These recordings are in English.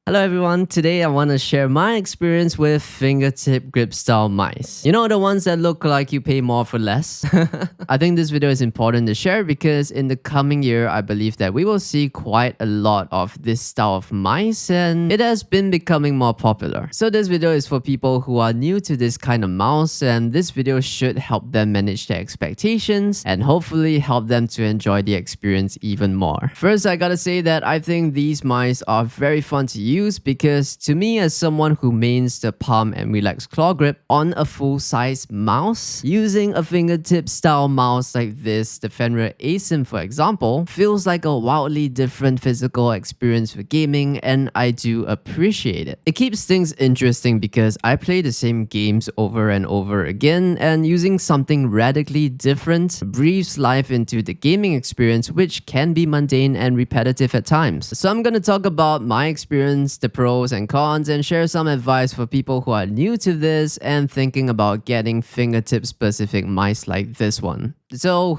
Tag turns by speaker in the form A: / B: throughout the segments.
A: Hello everyone, today I want to share my experience with fingertip grip style mice. You know, the ones that look like you pay more for less? I think this video is important to share because in the coming year, I believe that we will see quite a lot of this style of mice and it has been becoming more popular. So this video is for people who are new to this kind of mouse, and this video should help them manage their expectations and hopefully help them to enjoy the experience even more. First, I gotta say that I think these mice are very fun to use because to me, as someone who mains the palm and relaxed claw grip on a full-size mouse, using a fingertip style mouse like this, the Fenrir ASIM for example, feels like a wildly different physical experience for gaming, and I do appreciate it. It keeps things interesting because I play the same games over and over again, and using something radically different breathes life into the gaming experience, which can be mundane and repetitive at times. So I'm gonna talk about my experience, the pros and cons, and share some advice for people who are new to this and thinking about getting fingertip specific mice like this one. So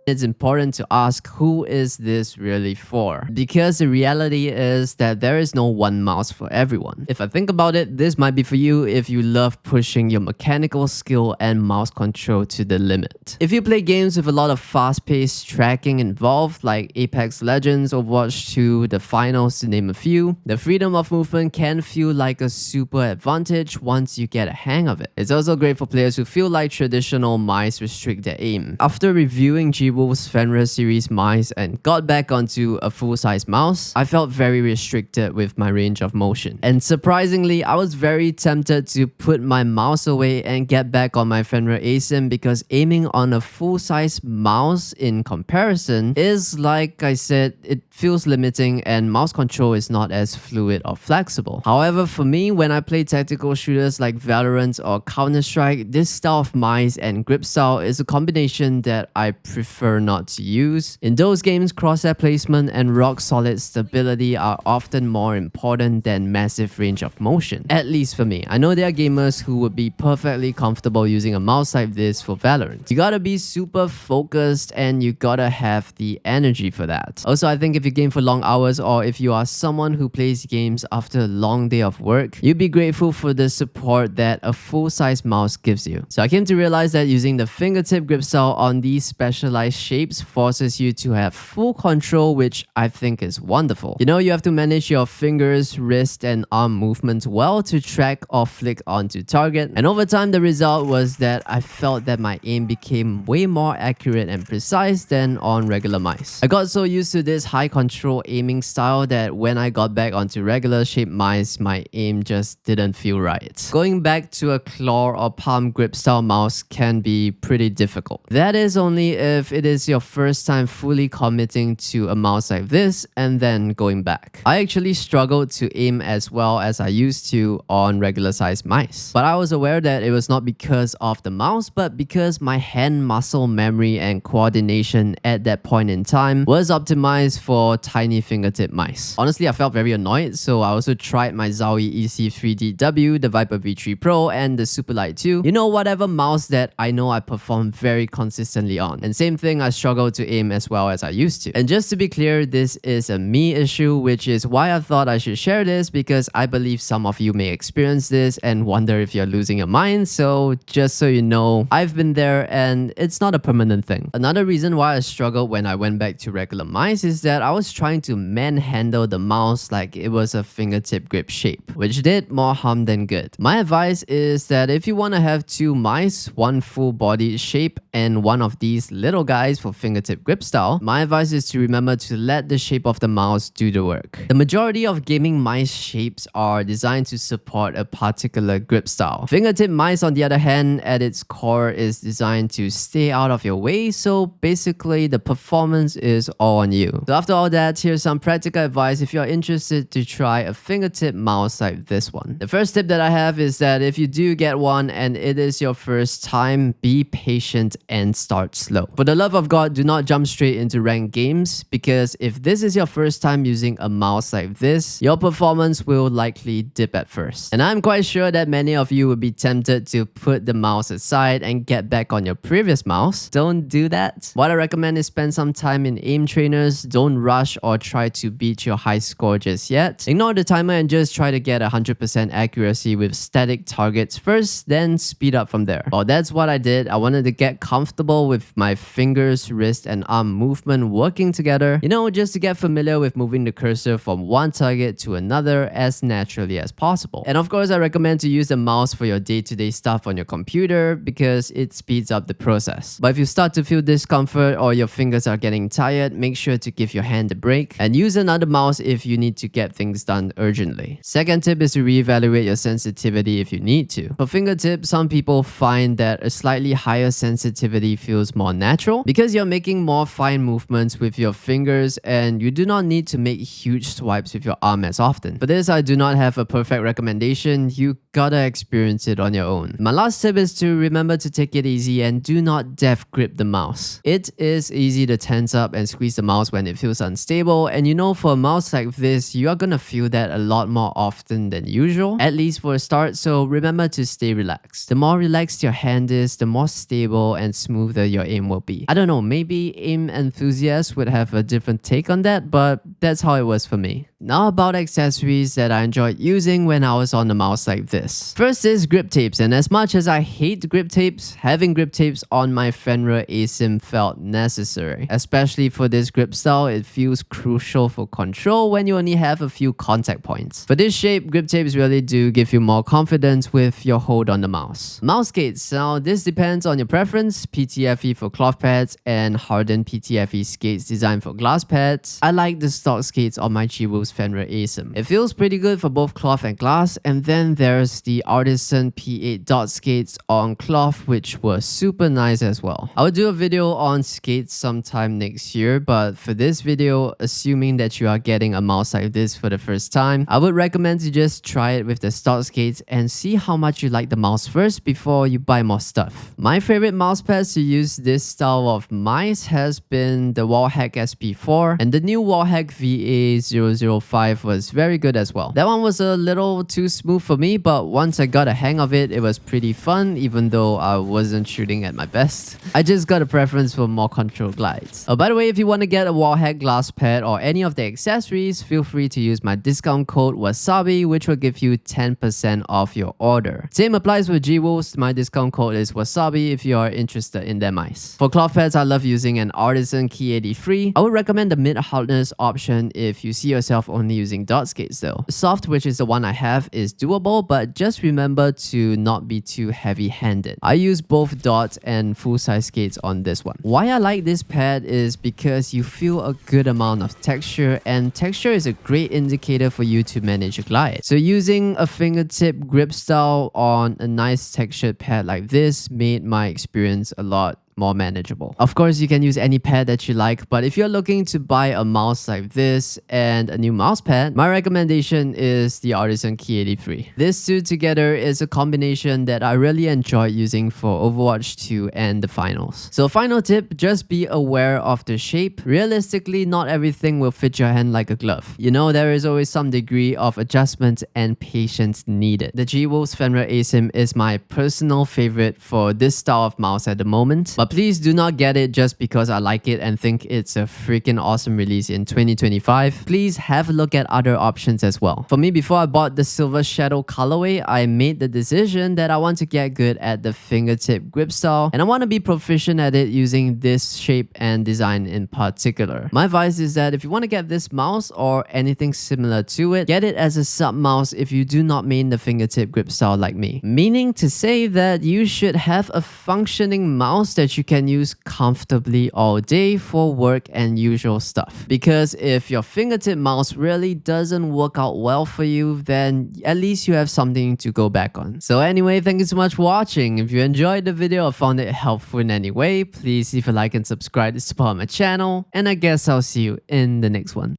A: it's important to ask, who is this really for? Because the reality is that there is no one mouse for everyone. If I think about it, this might be for you if you love pushing your mechanical skill and mouse control to the limit. If you play games with a lot of fast-paced tracking involved, like Apex Legends, Overwatch 2, The Finals to name a few, the freedom of movement can feel like a super advantage once you get a hang of it. It's also great for players who feel like traditional mice restrict their aim. After reviewing GeForce Fenrir series mice and got back onto a full-size mouse, I felt very restricted with my range of motion. And surprisingly, I was very tempted to put my mouse away and get back on my Fenrir ASIM because aiming on a full-size mouse in comparison is, like I said, it feels limiting and mouse control is not as fluid or flexible. However, for me, when I play tactical shooters like Valorant or Counter-Strike, this style of mice and grip style is a combination that I prefer not to use. In those games, crosshair placement and rock-solid stability are often more important than massive range of motion. At least for me. I know there are gamers who would be perfectly comfortable using a mouse like this for Valorant. You gotta be super focused and you gotta have the energy for that. Also, I think if you game for long hours or if you are someone who plays games after a long day of work, you'd be grateful for the support that a full-size mouse gives you. So I came to realize that using the fingertip grip style on these specialized shapes forces you to have full control, which I think is wonderful. You know, you have to manage your fingers, wrist, and arm movements well to track or flick onto target. And over time, the result was that I felt that my aim became way more accurate and precise than on regular mice. I got so used to this high control aiming style that when I got back onto regular shaped mice, my aim just didn't feel right. Going back to a claw or palm grip style mouse can be pretty difficult. That is only if it is your first time fully committing to a mouse like this and then going back. I actually struggled to aim as well as I used to on regular sized mice. But I was aware that it was not because of the mouse, but because my hand muscle memory and coordination at that point in time was optimized for tiny fingertip mice. Honestly, I felt very annoyed, so I also tried my Zowie EC3DW, the Viper V3 Pro, and the Superlight 2. You know, whatever mouse that I know I perform very consistently on. And same thing, I struggle to aim as well as I used to. And just to be clear, this is a me issue, which is why I thought I should share this, because I believe some of you may experience this and wonder if you're losing your mind. So just so you know, I've been there and it's not a permanent thing. Another reason why I struggled when I went back to regular mice is that I was trying to manhandle the mouse like it was a fingertip grip shape, which did more harm than good. My advice is that if you want to have two mice, one full body shape and one of these little guys for fingertip grip style, my advice is to remember to let the shape of the mouse do the work. The majority of gaming mice shapes are designed to support a particular grip style. Fingertip mice, on the other hand, at its core is designed to stay out of your way, so basically the performance is all on you. So after all that, here's some practical advice if you're interested to try a fingertip mouse like this one. The first tip that I have is that if you do get one and it is your first time, be patient and start slow. For the love love of God, do not jump straight into ranked games, because if this is your first time using a mouse like this, your performance will likely dip at first. And I'm quite sure that many of you would be tempted to put the mouse aside and get back on your previous mouse. Don't do that. What I recommend is spend some time in aim trainers. Don't rush or try to beat your high score just yet. Ignore the timer and just try to get 100% accuracy with static targets first, then speed up from there. Well, that's what I did. I wanted to get comfortable with my fingers, wrist, and arm movement working together. You know, just to get familiar with moving the cursor from one target to another as naturally as possible. And of course, I recommend to use the mouse for your day-to-day stuff on your computer because it speeds up the process. But if you start to feel discomfort or your fingers are getting tired, make sure to give your hand a break and use another mouse if you need to get things done urgently. Second tip is to reevaluate your sensitivity if you need to. For fingertips, some people find that a slightly higher sensitivity feels more natural because you're making more fine movements with your fingers and you do not need to make huge swipes with your arm as often. For this, I do not have a perfect recommendation. You gotta experience it on your own. My last tip is to remember to take it easy and do not death grip the mouse. It is easy to tense up and squeeze the mouse when it feels unstable, and you know, for a mouse like this, you are gonna feel that a lot more often than usual, at least for a start, so remember to stay relaxed. The more relaxed your hand is, the more stable and smoother your aim will be. I don't know, maybe aim enthusiasts would have a different take on that, but that's how it was for me. Now about accessories that I enjoyed using when I was on a mouse like this. First is grip tapes, and as much as I hate grip tapes, having grip tapes on my Fenrir ASIM felt necessary. Especially for this grip style, it feels crucial for control when you only have a few contact points. For this shape, grip tapes really do give you more confidence with your hold on the mouse. Mouse skates, now this depends on your preference. PTFE for cloth pads and hardened PTFE skates designed for glass pads. I like the stock skates on my GeForce Fenrir ASIM. It feels pretty good for both cloth and glass, and then there's the Artisan P8 dot skates on cloth, which were super nice as well. I will do a video on skates sometime next year, but for this video, assuming that you are getting a mouse like this for the first time, I would recommend to just try it with the stock skates and see how much you like the mouse first before you buy more stuff. My favorite mouse pads to use this style of mice has been the Wallhack SP4, and the new Wallhack VA005 was very good as well. That one was a little too smooth for me, but once I got a hang of it, it was pretty fun, even though I wasn't shooting at my best. I just got a preference for more controlled glides. Oh, by the way, if you want to get a Wallhack glass pad or any of the accessories, feel free to use my discount code Wasabi, which will give you 10% off your order. Same applies with GeForce. My discount code is Wasabi if you are interested in their mice. For cloth pads, I love using an Artisan Key 83. I would recommend the mid hardness option if you see yourself only using dot skates though. Soft, which is the one I have, is doable, but just remember to not be too heavy-handed. I use both dot and full-size skates on this one. Why I like this pad is because you feel a good amount of texture, and texture is a great indicator for you to manage your glide. So using a fingertip grip style on a nice textured pad like this made my experience a lot more manageable. Of course, you can use any pad that you like, but if you're looking to buy a mouse like this and a new mouse pad, my recommendation is the Artisan Key 83. This two together is a combination that I really enjoy using for Overwatch 2 and the finals. So final tip, just be aware of the shape. Realistically, not everything will fit your hand like a glove. You know, there is always some degree of adjustment and patience needed. The GeForce Fenrir ASIM is my personal favorite for this style of mouse at the moment, but please do not get it just because I like it and think it's a freaking awesome release in 2025. Please have a look at other options as well. For me, before I bought the Silver Shadow colorway, I made the decision that I want to get good at the fingertip grip style, and I want to be proficient at it using this shape and design in particular. My advice is that if you want to get this mouse or anything similar to it, get it as a sub mouse if you do not main the fingertip grip style like me. Meaning to say that you should have a functioning mouse that you can use comfortably all day for work and usual stuff. Because if your fingertip mouse really doesn't work out well for you, then at least you have something to go back on. So anyway, thank you so much for watching. If you enjoyed the video or found it helpful in any way, please leave a like and subscribe to support my channel. And I guess I'll see you in the next one.